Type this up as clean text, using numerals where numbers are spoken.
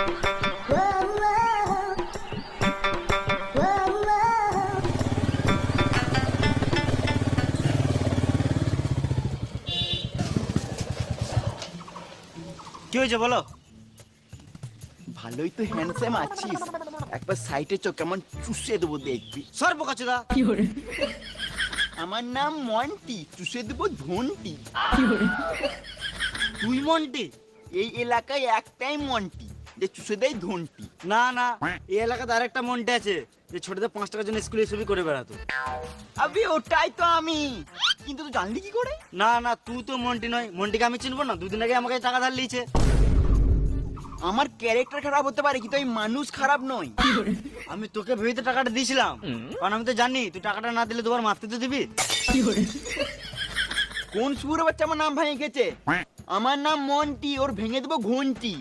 কি হয়েছে বলো? ভালোই তো হ্যান্ডসাম আছিস, একবার সাইডে চোখ কেমন চুষে দেবো দেখবি। সর বোকাচোদা। আমার নাম মন্টি, চুষে দেবো ধন্টি। তুই মন্টি? এই এলাকায় একটাই মন্টি যে চুষে দেয় ধন্টি। না না, এই এলাকাতে আরেকটা মন্টি আছে যে ছোটদের 5 টাকার জন্য স্কুলে ছবি করে বেড়াতো। আবে ওটাই তো আমি, কিন্তু তুই জানলি কি করে? না না, তুই তো মন্টি নয়। মন্টিকে আমি চিনবো না? দুদিন আগে আমাকে টাকা ধার লিয়েছে। আমার ক্যারেক্টার খারাপ হতে পারে কিন্তু আমি মানুষ খারাপ নই। আমি তোকে ভেবে তো টাকাটা দিয়েছিলাম, কারণ আমি তো জানি তুই টাকাটা না দিলে তোমার মারতে তো দিবি। কোন সুরে বাচ্চা আমার নাম ভেঙে গেছে? আমার নাম মন্টি, ওর ভেঙে দেবো ঘন্টি।